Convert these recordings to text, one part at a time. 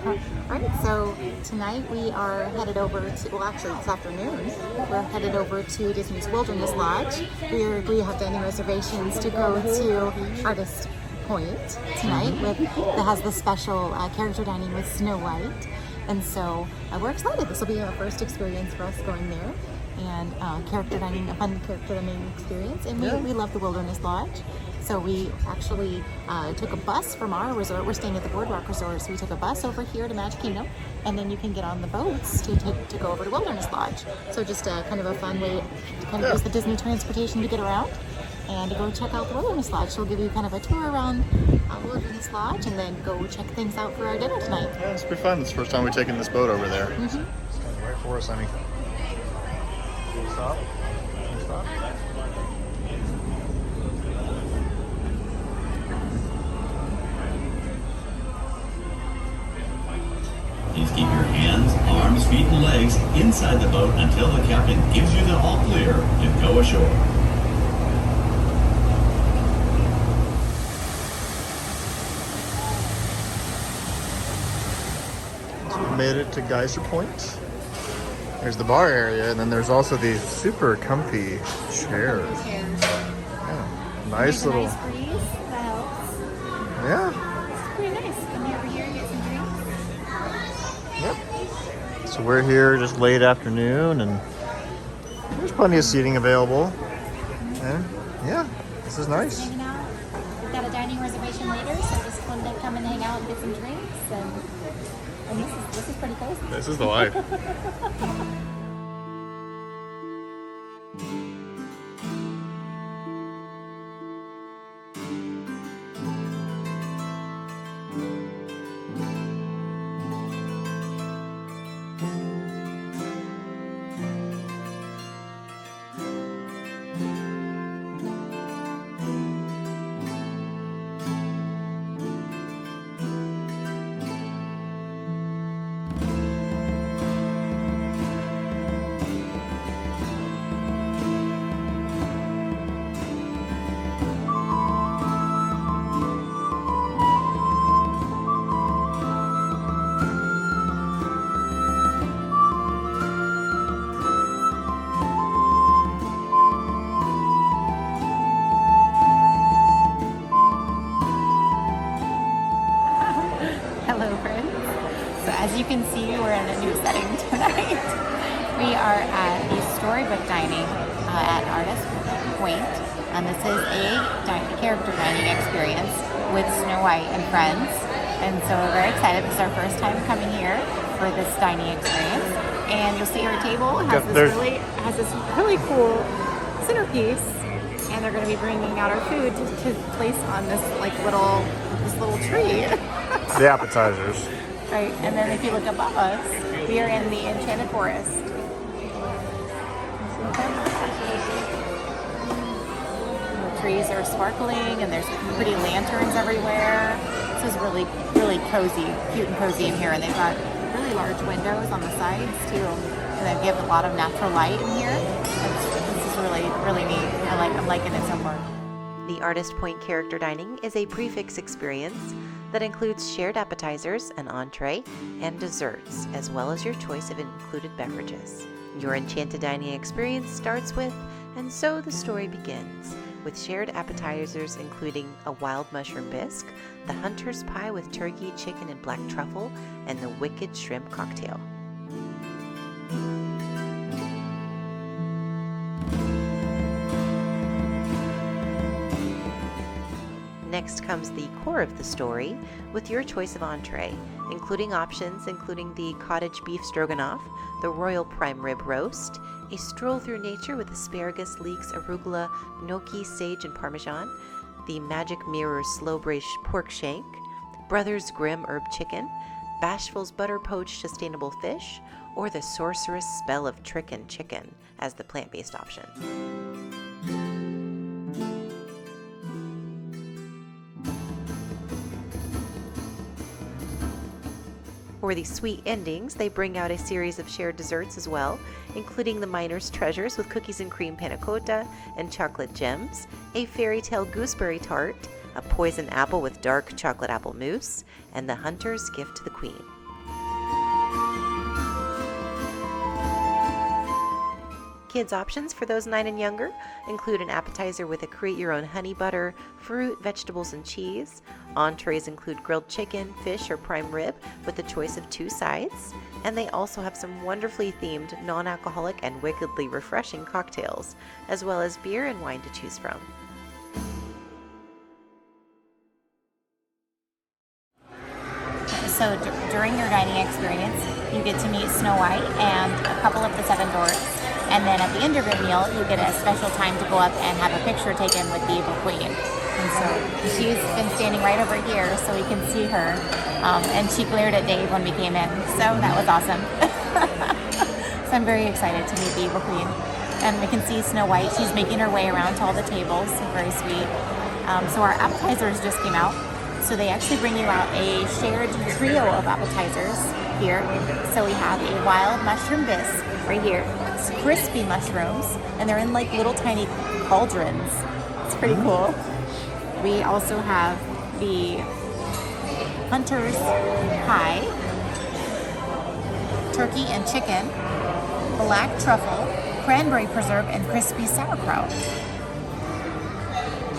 Right, so tonight we are headed over to, well actually this afternoon, we're headed over to Disney's Wilderness Lodge. We have dining reservations to go to Artist Point tonight that has the special character dining with Snow White. And so we're excited. This will be our first experience for us going there. And character dining, a fun character dining experience. And we love the Wilderness Lodge. So we actually took a bus from our resort. We're staying at the Boardwalk Resort, so we took a bus over here to Magic Kingdom, and then you can get on the boats to go over to Wilderness Lodge. So just kind of a fun way to kind of use the Disney transportation to get around and to go check out the Wilderness Lodge. So we'll give you kind of a tour around Wilderness Lodge and then go check things out for our dinner tonight. Yeah, it's pretty fun. It's the first time we've taken this boat over there. Mm-hmm. It's kind of right for us, honey. Stop. Stop. Please keep your hands, arms, feet, and legs inside the boat until the captain gives you the all clear to go ashore. So we made it to Geyser Point. There's the bar area, and then there's also these super comfy chairs. Yeah, nice little. Nice breeze. That helps. Yeah. It's pretty nice. Come over here and get some drinks. Yep. So we're here just late afternoon, and there's plenty of seating available. And yeah, this is nice. Hanging out. We've got a dining reservation later, so just fun to come and hang out and get some drinks. And this is pretty cozy. This is the life. Hello friends. So as you can see, we're in a new setting tonight. We are at the storybook dining at Artist Point. And this is a character dining experience with Snow White and friends. And so we're very excited. This is our first time coming here for this dining experience. And you'll see our table has this really cool centerpiece. And they're going to be bringing out our food to place on this little tree. The appetizers. Right, and then if you look above us, we are in the Enchanted Forest. The trees are sparkling, and there's pretty lanterns everywhere. This is really, really cozy, cute and cozy in here, and they've got really large windows on the sides too, and they give a lot of natural light in here. This is really, really neat. I'm liking it so far. The Artist Point Character Dining is a prefix experience that includes shared appetizers, an entree, and desserts, as well as your choice of included beverages. Your Enchanted Dining experience starts with, and so the story begins, with shared appetizers including a wild mushroom bisque, the hunter's pie with turkey, chicken, and black truffle, and the wicked shrimp cocktail. Next comes the core of the story with your choice of entree, including options including the cottage beef stroganoff, the royal prime rib roast, a stroll through nature with asparagus, leeks, arugula, gnocchi, sage, and parmesan, the magic mirror slow braised pork shank, Brothers Grimm herb chicken, Bashful's butter poached sustainable fish, or the sorceress spell of chicken as the plant-based option. For the sweet endings, they bring out a series of shared desserts as well, including the Miner's Treasures with cookies and cream panna cotta and chocolate gems, a fairy tale gooseberry tart, a poison apple with dark chocolate apple mousse, and the Hunter's Gift to the Queen. Kids options for those 9 and younger include an appetizer with a create-your-own honey butter, fruit, vegetables, and cheese. Entrees include grilled chicken, fish, or prime rib with a choice of 2 sides. And they also have some wonderfully themed, non-alcoholic, and wickedly refreshing cocktails, as well as beer and wine to choose from. So during your dining experience, you get to meet Snow White and a couple of the Seven Dwarfs. And then at the end of your meal, you get a special time to go up and have a picture taken with the Evil Queen. And so she's been standing right over here so we can see her. And she glared at Dave when we came in. So that was awesome. So I'm very excited to meet the Evil Queen. And we can see Snow White. She's making her way around to all the tables. Very sweet. So our appetizers just came out. So they actually bring you out a shared trio of appetizers here. So we have a wild mushroom bisque right here. It's crispy mushrooms, and they're in like little tiny cauldrons. It's pretty cool. We also have the hunter's pie, turkey and chicken, black truffle, cranberry preserve, and crispy sauerkraut.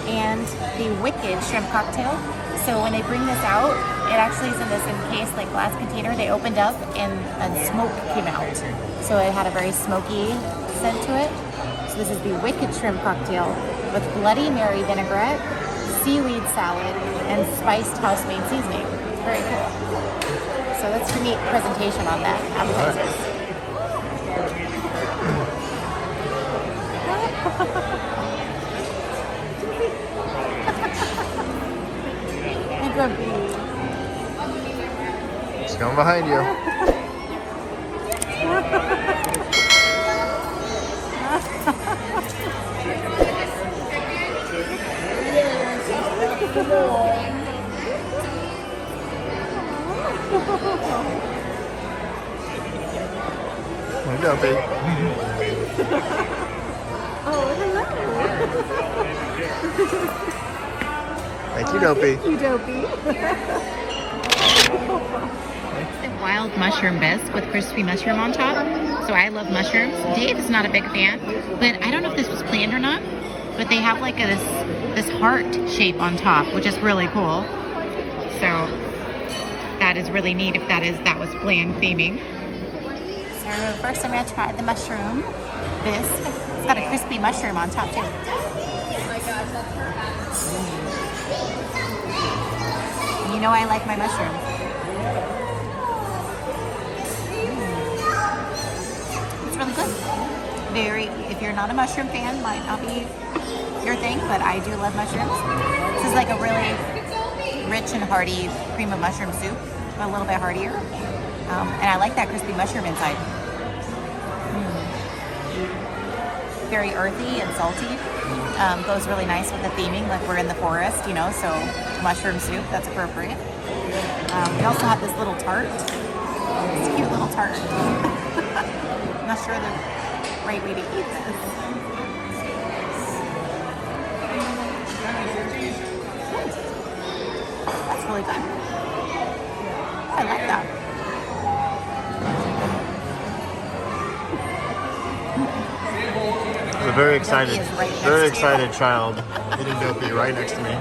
And the wicked shrimp cocktail. So when they bring this out, it actually is in this encased like glass container. They opened up and smoke came out. So it had a very smoky scent to it. So this is the wicked shrimp cocktail with Bloody Mary vinaigrette, seaweed salad, and spiced house-made seasoning. It's very cool. So that's a neat presentation on that appetizers. She's going behind you. Hi, Dopey. Oh, hello. Thank you, Dopey. Thank you, Dopey. Wild mushroom bisque with crispy mushroom on top. So I love mushrooms. Dave is not a big fan, but I don't know if this was planned or not, but they have like this heart shape on top, which is really cool. So that is really neat if that was planned theming. So first I'm going to try the mushroom bisque. It's got a crispy mushroom on top too. You know I like my mushrooms. It's really good. If you're not a mushroom fan, might not be your thing, but I do love mushrooms. This is like a really rich and hearty cream of mushroom soup, but a little bit heartier. And I like that crispy mushroom inside. Very earthy and salty. Goes really nice with the theming, like we're in the forest, you know, so mushroom soup, that's appropriate. We also have this little tart. It's a cute little tart. I'm not sure the right way to eat this. That's really good. I like that. It's a very excited child eating Dopey right next to me.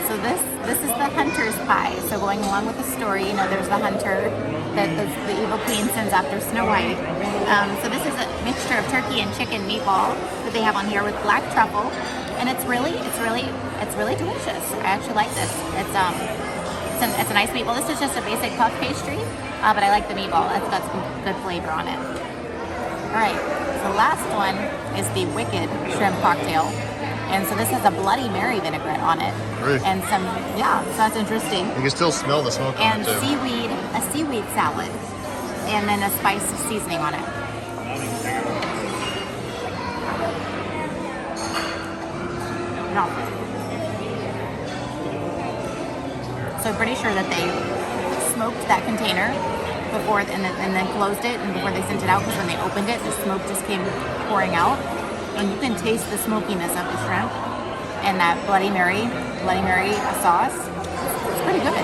So this is the hunter's pie. So going along with the story, you know, there's the hunter that the evil queen sends after Snow White. So this is a mixture of turkey and chicken meatball that they have on here with black truffle, and it's really delicious. I actually like this. It's a nice meatball. This is just a basic puff pastry, but I like the meatball. It's got some good flavor on it. All right, so the last one is the wicked shrimp cocktail. And so this has a Bloody Mary vinaigrette on it. Really? And so that's interesting. You can still smell the smoke on it too. And a seaweed salad. And then a spiced seasoning on it. No. So I'm pretty sure that they smoked that container before and then closed it and before they sent it out, because when they opened it, the smoke just came pouring out. And you can taste the smokiness of the shrimp and that Bloody Mary sauce. It's pretty good.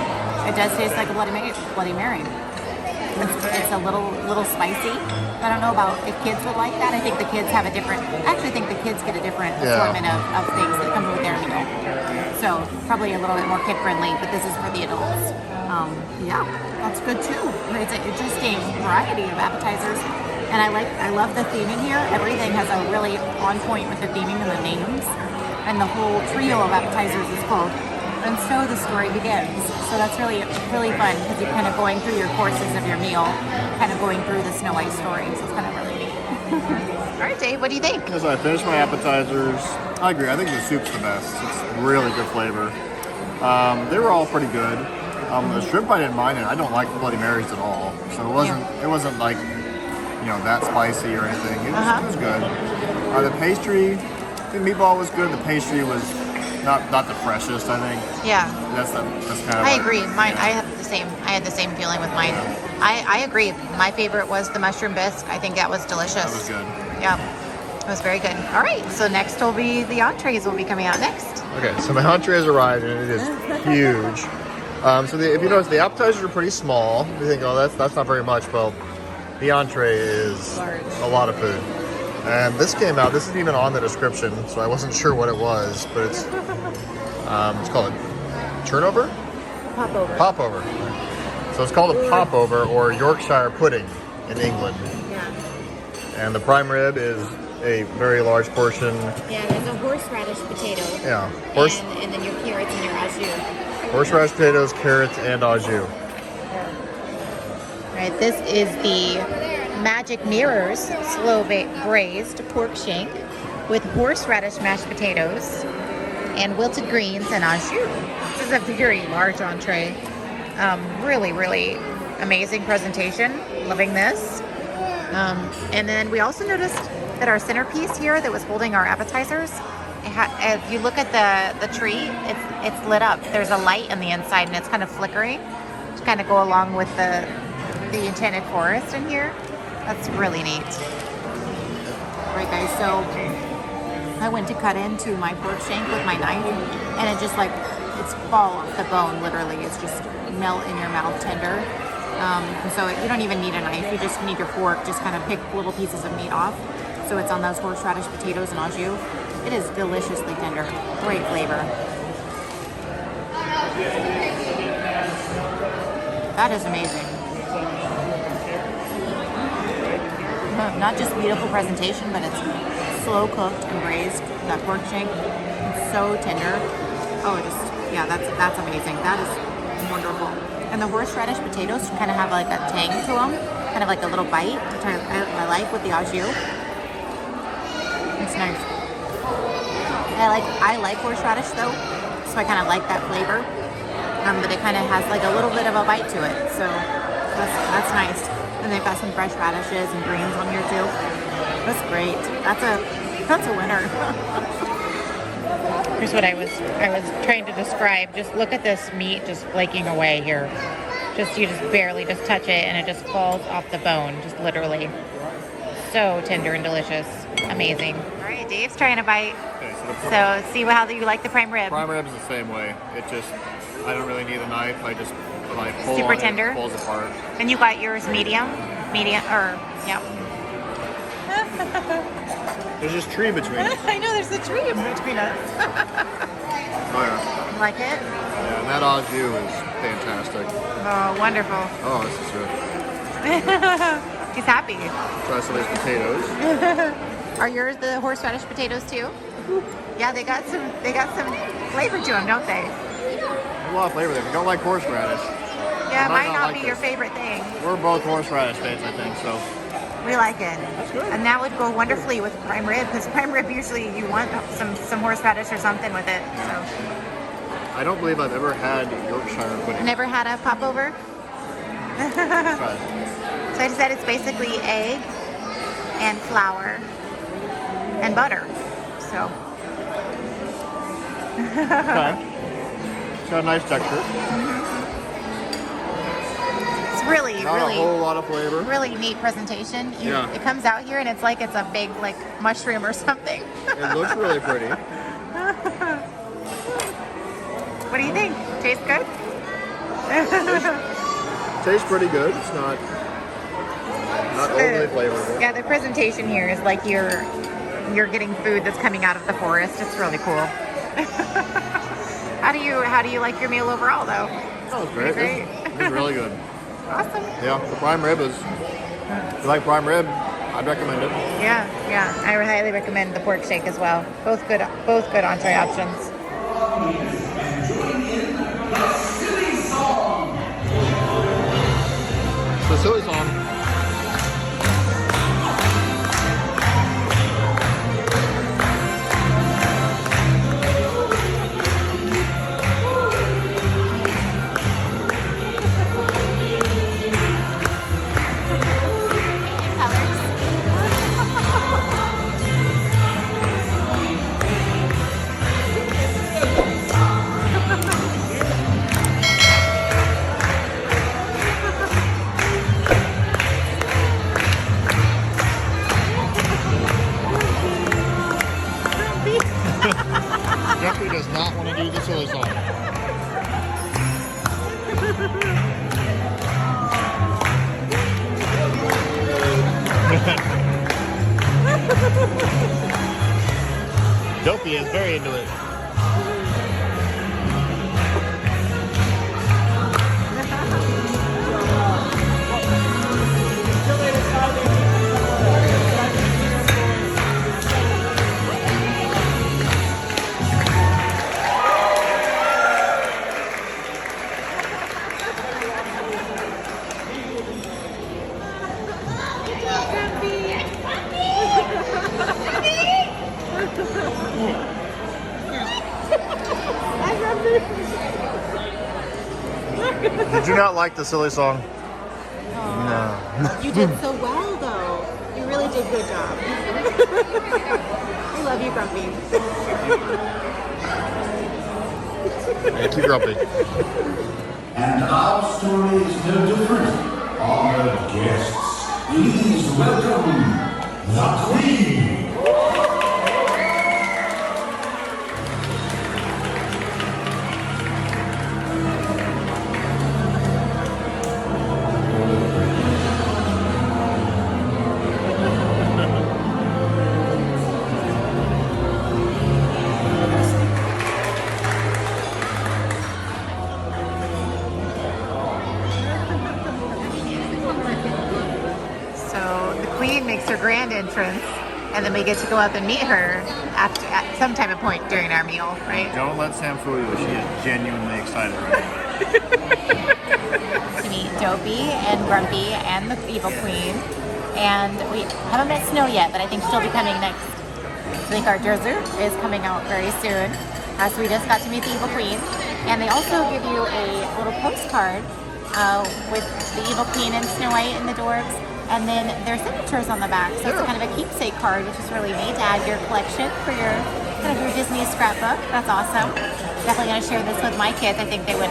It does taste like a Bloody Mary. it's a little spicy. I don't know about if kids would like that. I think the kids have a different. I actually think the kids get a different assortment of things that come with their meal. So probably a little bit more kid friendly, but this is for the adults. Yeah, that's good too. It's an interesting variety of appetizers, and I love the theming here. Everything has a really on point with the theming and the names, and the whole trio of appetizers is called "And So the Story Begins." So that's really fun because you're kind of going through your courses of your meal, kind of going through the Snow White story. So it's kind of really neat. All right, Dave, what do you think? As I finish my appetizers, I agree. I think the soup's the best. It's really good flavor. They were all pretty good. The shrimp I didn't mind, and I don't like Bloody Marys at all. So it wasn't like, you know, that spicy or anything. It was good. The pastry, the meatball was good. The pastry was not the freshest, I think. Yeah. That's kind of. I agree. Mine. I had the same feeling with mine. I agree. My favorite was the mushroom bisque. I think that was delicious. That was good. Yeah. It was very good. All right. So next will be the entrees. Will be coming out next. Okay, so my entree has arrived, and it is huge. So if you notice, the appetizers are pretty small. You think, oh, that's not very much. Well, the entree is a lot of food. And this came out. This isn't even on the description, so I wasn't sure what it was. But it's called a turnover? Popover. Popover. So it's called a popover or Yorkshire pudding in England. Yeah. And the prime rib is a very large portion. Yeah, there's a horseradish potato. Yeah. And then your carrots and your au jus. Horseradish potatoes, carrots, and au jus. Right, this is the Magic Mirrors slow braised pork shank with horseradish mashed potatoes and wilted greens and au jus. This is a very large entree. Really, really amazing presentation. Loving this. And then we also noticed that our centerpiece here that was holding our appetizers, if you look at the tree, it's lit up. There's a light on the inside and it's kind of flickering to kind of go along with the Enchanted Forest in here. That's really neat. Right, guys, so I went to cut into my pork shank with my knife, and it just it's fall off the bone, literally. It's just melt in your mouth tender. And so you don't even need a knife. You just need your fork, just kind of pick little pieces of meat off. So it's on those horseradish potatoes and au jus. It is deliciously tender. Great flavor. That is amazing. Not just beautiful presentation, but it's slow cooked and braised. That pork shank, it's so tender. Oh, that's amazing. That is wonderful. And the horseradish potatoes kind of have like a tang to them, kind of like a little bite, which I like with the au jus. It's nice. I like horseradish though, so I kind of like that flavor. But it kind of has like a little bit of a bite to it, so that's nice. And they've got some fresh radishes and greens on here too. That's great. That's a winner. Here's what I was trying to describe. Just look at this meat just flaking away here. You just barely just touch it and it just falls off the bone, just literally. So tender and delicious. Amazing. All right, Dave's trying to bite. Okay, So see how you like the prime rib. prime rib is the same way. I don't really need a knife. I just pull Super on tender. It pulls apart. And you got yours medium, yeah. There's just tree between us. I know there's a tree in between us. Oh yeah. You like it? Yeah, and that au jus is fantastic. Oh, wonderful. Oh, this is good. He's happy. Try some of these potatoes. Are yours the horseradish potatoes too? Yeah, they got some flavor to them, don't they? There's a lot of flavor there. If you don't like horseradish, Yeah, You it might might not not like be your this. favorite thing. we're both horseradish fans, I think. So We like it. That's good. And that would go wonderfully with prime rib, because prime rib usually you want some horseradish or something with it. So I don't believe I've ever had Yorkshire pudding. never had a popover. Try it. So I just said it's basically egg and flour and butter. So Okay. It's got a nice texture. it's really, Not really, a whole lot of flavor. really neat presentation. Yeah. It comes out here and it's like it's a big mushroom or something. It looks really pretty. What do you think? Tastes good? Tastes pretty good. It's not overly flavorful. Yeah, the presentation here is like you're getting food that's coming out of the forest. It's really cool. How do you like your meal overall, though? Oh, it's great. Great. It's really good. Awesome. Yeah, the prime rib is. If you like prime rib, I'd recommend it. Yeah. I would highly recommend the pork shake as well. Both good entree options. The silly song. Jeffrey does not want to do the silly song. Dopey is very into it. Did you not like the silly song? No. You did so well, though. You really did a good job. I love you, Grumpy. Thank you, Grumpy. And our story is no different. Honored guests, please welcome the Queen. Makes her grand entrance, and then we get to go up and meet her at some time of point during our meal, right? Don't let Sam fool you. She is genuinely excited right now. To meet Dopey and Grumpy and the Evil Queen. And we haven't met Snow yet, but I think she'll be coming next. I think our dessert is coming out very soon. So we just got to meet the Evil Queen. And they also give you a little postcard with the Evil Queen and Snow White and the dwarves. And then their signatures on the back. So it's kind of a keepsake card, which is really neat to add your collection for your kind of your Disney scrapbook. That's awesome. Definitely going to share this with my kids. I think they would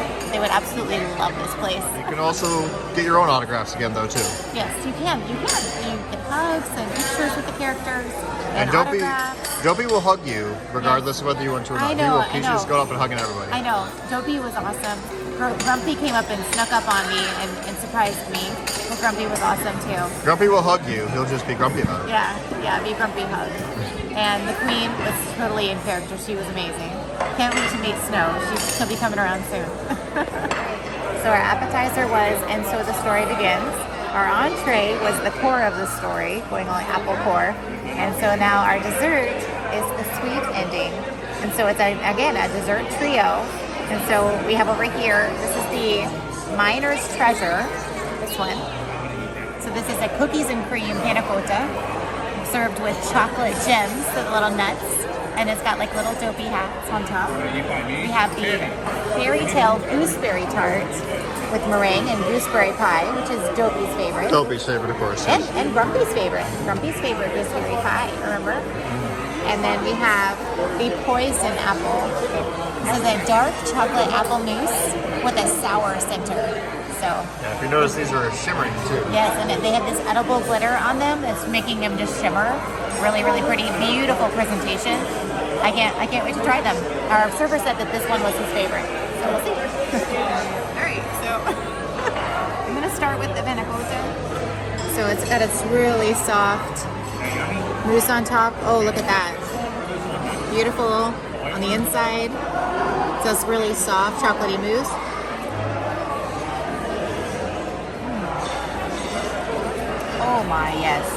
absolutely love this place. You can also get your own autographs again, though, too. Yes, you can. You get hugs and pictures with the characters and Dopey autographs. will hug you regardless of whether you want to or not. I know. He's just going up and hugging everybody. I know. Dopey was awesome. Grumpy came up and snuck up on me and surprised me. But Grumpy was awesome too. Grumpy will hug you. He'll just be grumpy about it. Yeah, be Grumpy hug. And the Queen was totally in character. She was amazing. Can't wait to meet Snow. She'll be coming around soon. So our appetizer was And So the Story Begins. Our entree was the core of the story, going on apple core. And so now our dessert is the sweet ending. And so it's, again, a dessert trio. And so we have over here, this is the Miner's Treasure, this one. So this is a cookies and cream panna cotta, served with chocolate gems, so the little nuts, and it's got like little Dopey hats on top. We have the fairy tale gooseberry tart with meringue and gooseberry pie, which is Dopey's favorite. Dopey's favorite, of course. Yes. And Grumpy's favorite. Grumpy's favorite gooseberry pie, remember? And then we have the poison apple. This is a dark chocolate apple mousse with a sour center. So Yeah, if you notice, these are shimmering too. yes, and they have this edible glitter on them that's making them just shimmer. Really, really pretty, beautiful presentation. I can't wait to try them. Our server said that this one was his favorite, so we'll see. All right, so I'm gonna start with the panna cotta. So So it's got its really soft mousse on top. Oh, look at that. Beautiful on the inside. So it's really soft, chocolatey mousse. Oh my, yes.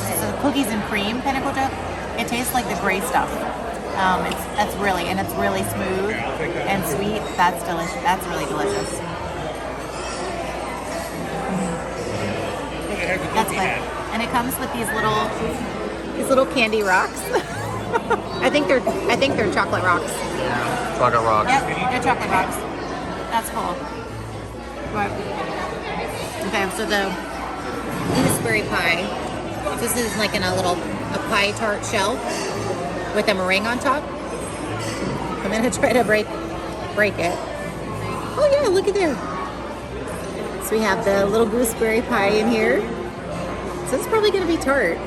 This is cookies and cream panna cotta. It tastes like the gray stuff. It's really smooth and sweet. That's delicious. That's really delicious. That's good. And it comes with these little candy rocks. I think they're chocolate rocks. Chocolate rocks. Yep, they're chocolate rocks. That's cool. But, okay, so the gooseberry pie. This is like in a pie tart shell with a meringue on top. I'm gonna try to break it. Oh yeah, look at there. So we have the little gooseberry pie in here. So it's probably gonna be tart.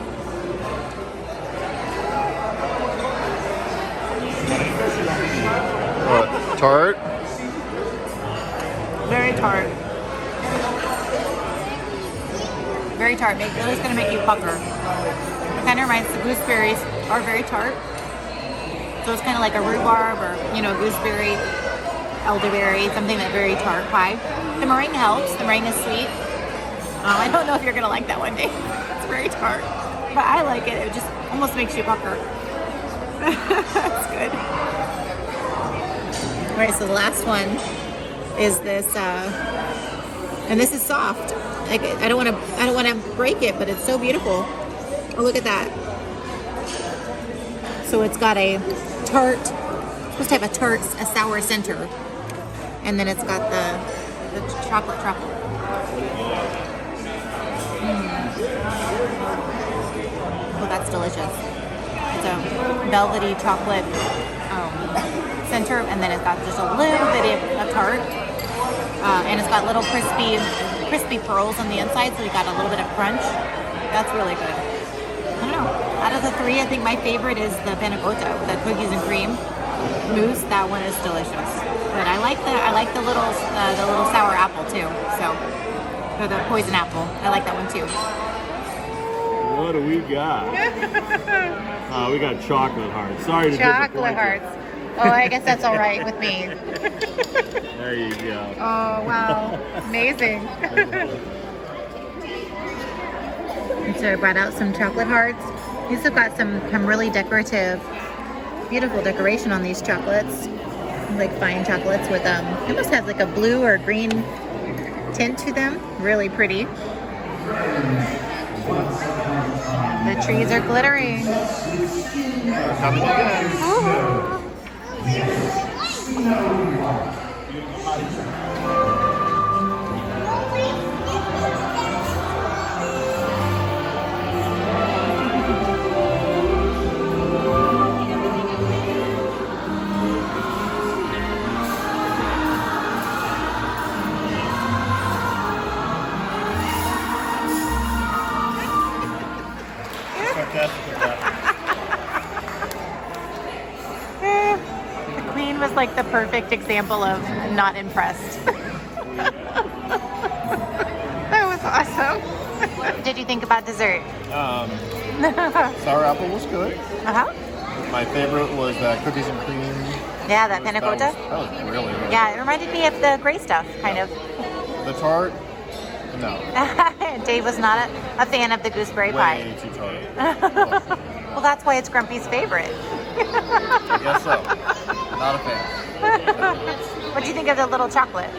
Tart? Very tart. Very tart. It's gonna make you pucker. It kind of reminds the gooseberries are very tart. So it's kind of like a rhubarb or gooseberry, elderberry, something that's very tart pie. The meringue helps. The meringue is sweet. I don't know if you're gonna like that one, Dave. It's very tart, but I like it. It just almost makes you pucker. That's good. All right, so the last one is this, and this is soft. Like I don't want to break it, but it's so beautiful. Oh, look at that. So it's got a tart. It's supposed to have a sour center, and then it's got the chocolate truffle. Oh, that's delicious. It's a velvety chocolate center, and then it's got just a little bit of tart, and it's got little crispy pearls on the inside, so you got a little bit of crunch. That's really good. I don't know. Out of the three, I think my favorite is the panna cotta, the cookies and cream mousse. That one is delicious. But I like the little sour apple too. So, or the poison apple. I like that one too. What do we got? We got chocolate hearts. Sorry to Chocolate hearts. Oh, I guess that's all right with me. There you go. Oh, wow. Amazing. And so I brought out some chocolate hearts. These have got some really decorative, beautiful decoration on these chocolates. Like fine chocolates with, it almost has like a blue or green tint to them. Really pretty. The trees are glittering. Coming again. The queen was like the perfect example of not impressed. That was awesome. What did you think about dessert? Sour apple was good. Uh-huh. My favorite was cookies and cream. Yeah, that panna cotta. That was really good. Yeah, it reminded me of the gray stuff, kind of. The tart? No. Dave was not a fan of the gooseberry pie. Way too tart. Well, that's why it's Grumpy's favorite. I guess so. Not a fan. What do you think of the little chocolate?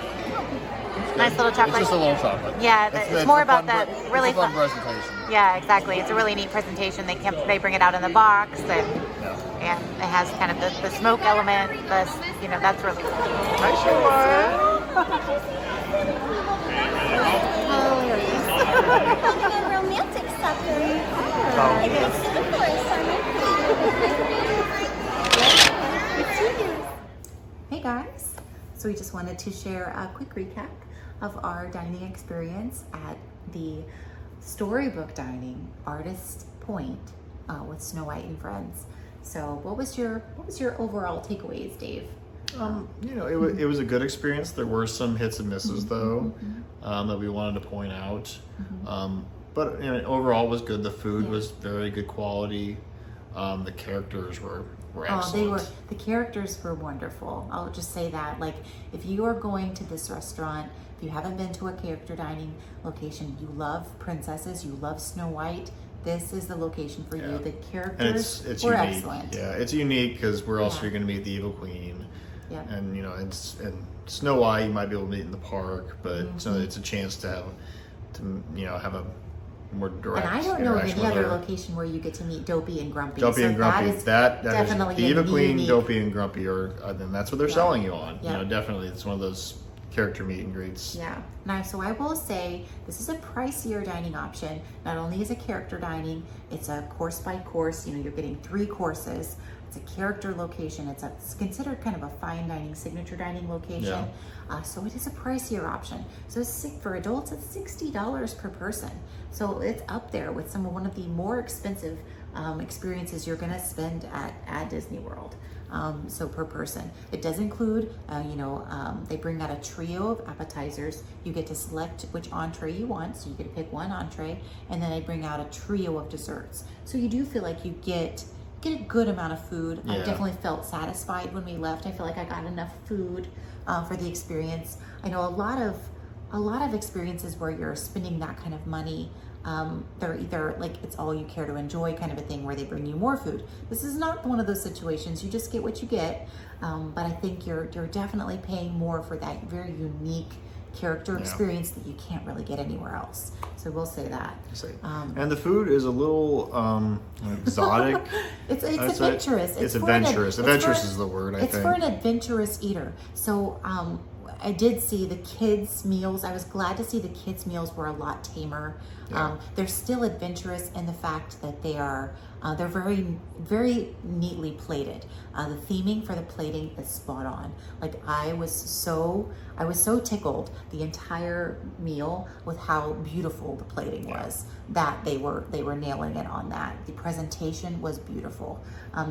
Nice little chocolate. It's just a little chocolate. Yeah, it's more about the really fun presentation. Yeah, exactly. It's a really neat presentation. They bring it out in the box, and it has kind of the smoke element. That's really cool. Nice one. Romantic supper. Hey guys, so we just wanted to share a quick recap of our dining experience at the Storybook Dining Artist Point with Snow White and Friends. So what was your overall takeaways, Dave? It was a good experience. There were some hits and misses though, that we wanted to point out. but overall it was good. The food was very good quality. The characters were excellent. The characters were wonderful. I'll just say that. Like, if you are going to this restaurant, if you haven't been to a character dining location, you love princesses, you love Snow White, this is the location for you. The characters were unique. excellent. Yeah, it's unique because where else are you going to meet the Evil Queen? Yeah. And and Snow White you might be able to meet in the park, but so it's a chance to have a more direct. And I don't know of interaction any with other her. location where you get to meet Dopey and Grumpy. Dopey and Grumpy. That is is definitely the Evil Queen, unique. Dopey and Grumpy are. And that's what they're selling you on. Yeah. Definitely, it's one of those character meet and greets. Yeah. Now, so I will say this is a pricier dining option. Not only is it character dining, it's a course by course. You're getting 3 courses. It's a character location. It's considered kind of a fine dining, signature dining location. Yeah. So it is a pricier option. So for adults, it's $60 per person. So it's up there with one of the more expensive experiences you're going to spend at Disney World. So per person. It does include, they bring out a trio of appetizers. You get to select which entree you want, so you get to pick one entree, and then they bring out a trio of desserts. So you do feel like you get a good amount of food. Yeah. I definitely felt satisfied when we left. I feel like I got enough food for the experience. I know a lot of experiences where you're spending that kind of money, they're either like it's all you care to enjoy kind of a thing where they bring you more food. This is not one of those situations. You just get what you get. But I think you're definitely paying more for that very unique character experience that you can't really get anywhere else. So we'll say that. And the food is a little exotic. It's adventurous. It's adventurous. Adventurous is the word, I think. It's for an adventurous eater. So I did see the kids' meals. I was glad to see the kids' meals were a lot tamer. Yeah. They're still adventurous in the fact that they're very, very neatly plated. The theming for the plating is spot on. Like I was so tickled the entire meal with how beautiful the plating was. That they were nailing it on that. The presentation was beautiful.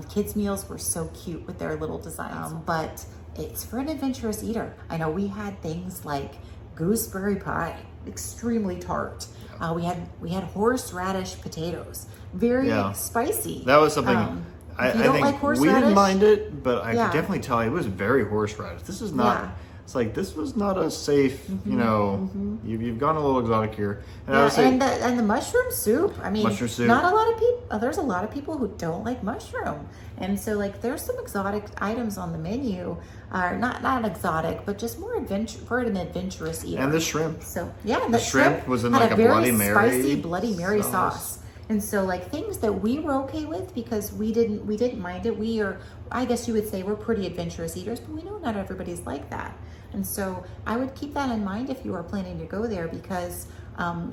Kids' meals were so cute with their little designs, but it's for an adventurous eater. I know we had things like gooseberry pie, extremely tart. We had horseradish potatoes, very spicy. That was something I think like we didn't mind it, but I could definitely tell it was very horseradish. This is not. Yeah. It's like this was not a safe. You've gone a little exotic here. And I would say, and the mushroom soup. I mean, mushroom soup. Not a lot of people. There's a lot of people who don't like mushroom, and so like there's some exotic items on the menu. Not exotic, but just more for an adventurous eater. And the shrimp. So the shrimp was in had like a very Bloody Mary, spicy Bloody Mary sauce. And so like things that we were okay with because we didn't mind it. I guess you would say we're pretty adventurous eaters, but we know not everybody's like that. And so I would keep that in mind if you are planning to go there because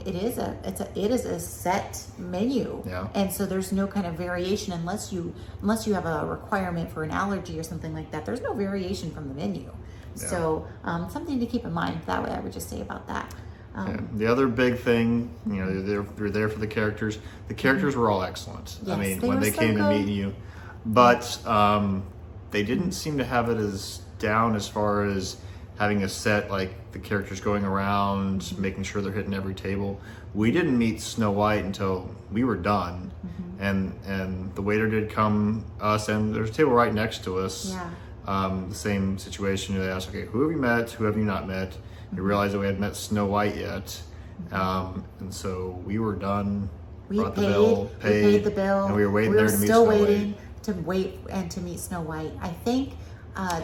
it is a set menu. Yeah. And so there's no kind of variation unless you have a requirement for an allergy or something like that. There's no variation from the menu. Yeah. So something to keep in mind. That way I would just say about that. The other big thing, they're there for the characters. The characters were all excellent. Yes, I mean, they when were they so came to good. meet you, but they didn't seem to have it as down as far as having a set like the characters going around, making sure they're hitting every table. We didn't meet Snow White until we were done, and the waiter did come us, and there's a table right next to us. Yeah. The same situation. They asked, okay, who have you met? Who have you not met? We realized that we hadn't met Snow White yet, and so we were done. We brought paid the bill, and we were waiting we there were to meet still Snow waiting White. to meet Snow White. I think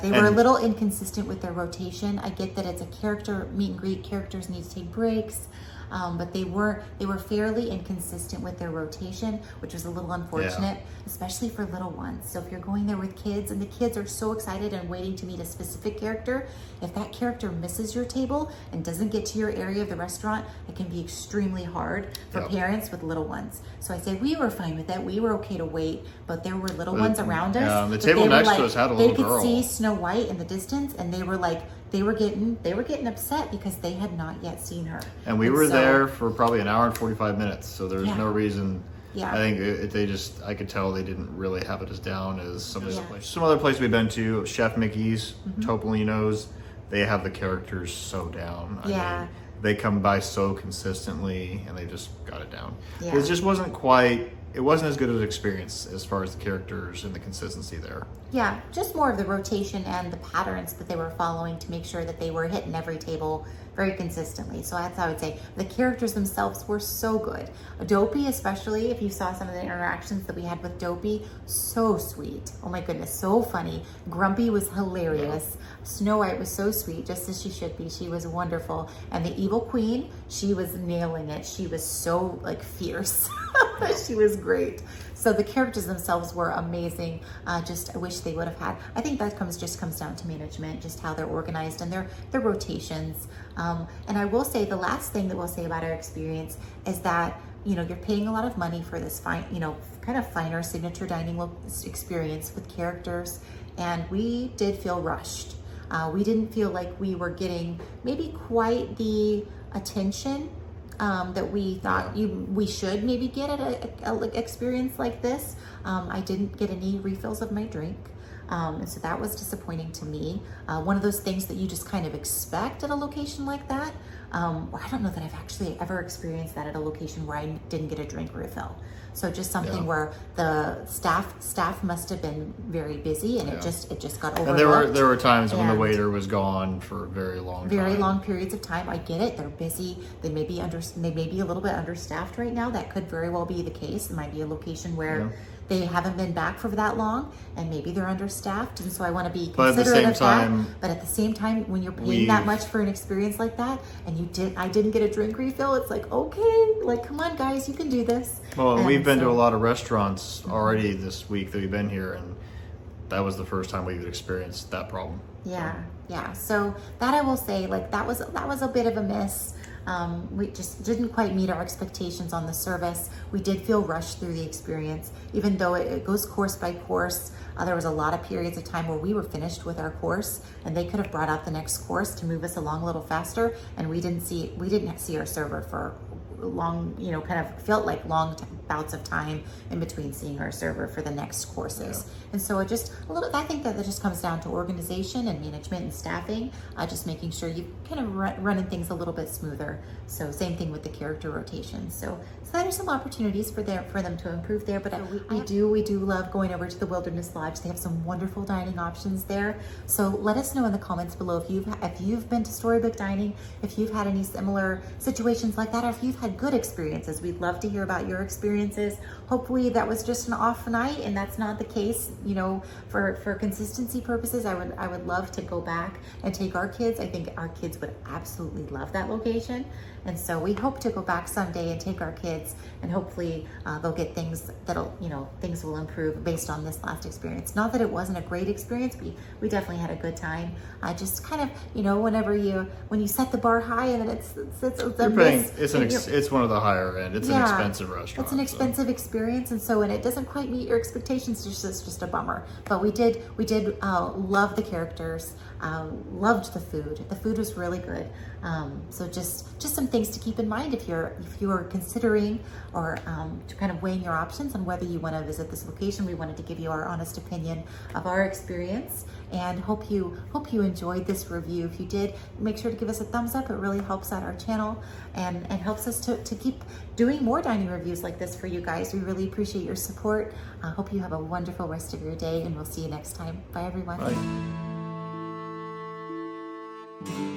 they were a little inconsistent with their rotation. I get that it's a character meet and greet. Characters need to take breaks. But they were fairly inconsistent with their rotation, which was a little unfortunate, especially for little ones. So if you're going there with kids and the kids are so excited and waiting to meet a specific character, if that character misses your table and doesn't get to your area of the restaurant, it can be extremely hard for parents with little ones. So I say we were fine with that. We were okay to wait, but there were little ones around us. Yeah, the table next to us had a little girl. They could see Snow White in the distance, and they were like, they were getting upset because they had not yet seen her. And we were there for probably an hour and 45 minutes, so there's no reason. Yeah. I think I could tell they didn't really have it as down as some of the places. Some other places we've been to, Chef Mickey's, Topolino's, they have the characters so down. I mean, they come by so consistently and they just got it down. Yeah. It just wasn't quite, it wasn't as good of an experience as far as the characters and the consistency there. Yeah, just more of the rotation and the patterns that they were following to make sure that they were hitting every table very consistently. So that's how I would say the characters themselves were so good. Dopey, especially, if you saw some of the interactions that we had with Dopey, so sweet. Oh my goodness, so funny. Grumpy was hilarious. Snow White was so sweet, just as she should be. She was wonderful. And the Evil Queen, she was nailing it. She was so like fierce. She was great. So the characters themselves were amazing. Just I wish they would have had. I think that comes down to management, just how they're organized and their rotations. And I will say the last thing that we'll say about our experience is that, you know, you're paying a lot of money for this fine, you know, kind of finer signature dining experience with characters, and we did feel rushed. We didn't feel like we were getting maybe quite the attention that we thought we should maybe get at a experience like this. I didn't get any refills of my drink. And so that was disappointing to me. One of those things that you just kind of expect at a location like that. I don't know that I've actually ever experienced that at a location where I didn't get a drink refill. So just something where the staff must have been very busy, and it just got overlooked. And there were times when the waiter was gone for a very long periods of time. I get it. They're busy. They may be a little bit understaffed right now. That could very well be the case. It might be a location where they haven't been back for that long, and maybe they're understaffed, and so I want to be considerate of that. But at the same time, when you're paying that much for an experience like that, and I didn't get a drink refill, it's like, okay, like, come on guys, you can do this. Well, we've been to a lot of restaurants already this week that we've been here, and that was the first time we've experienced that problem. Yeah. So that I will say, like, that was a bit of a miss. We just didn't quite meet our expectations on the service. We did feel rushed through the experience, even though it goes course by course. There was a lot of periods of time where we were finished with our course, and they could have brought out the next course to move us along a little faster. And we didn't see our server for long, you know, kind of felt like long bouts of time in between seeing our server for the next courses. And so it just I think that just comes down to organization and management and staffing, just making sure you kind of running things a little bit smoother. So same thing with the character rotation. So there are some opportunities for them to improve there, but we do love going over to the Wilderness Lodge. They have some wonderful dining options there. So let us know in the comments below if you've been to Storybook Dining, if you've had any similar situations like that, or if you've had good experiences. We'd love to hear about your experiences. Hopefully that was just an off night, and that's not the case. You know, for consistency purposes, I would love to go back and take our kids. I think our kids would absolutely love that location, and so we hope to go back someday and take our kids, and hopefully they'll get things things will improve based on this last experience. Not that it wasn't a great experience. We definitely had a good time. Just kind of, you know, when you set the bar high, and then it's one of the higher end. It's an expensive restaurant. It's an expensive experience, and so it doesn't quite meet your expectations. It's just a bummer. But we did love the characters. Loved the food. The food was really good. So just some things to keep in mind if you're considering or kind of weighing your options on whether you want to visit this location. We wanted to give you our honest opinion of our experience, and hope you enjoyed this review. If you did, make sure to give us a thumbs up. It really helps out our channel and helps us to keep doing more dining reviews like this for you guys. We really appreciate your support. Hope you have a wonderful rest of your day, and we'll see you next time. Bye everyone. Bye.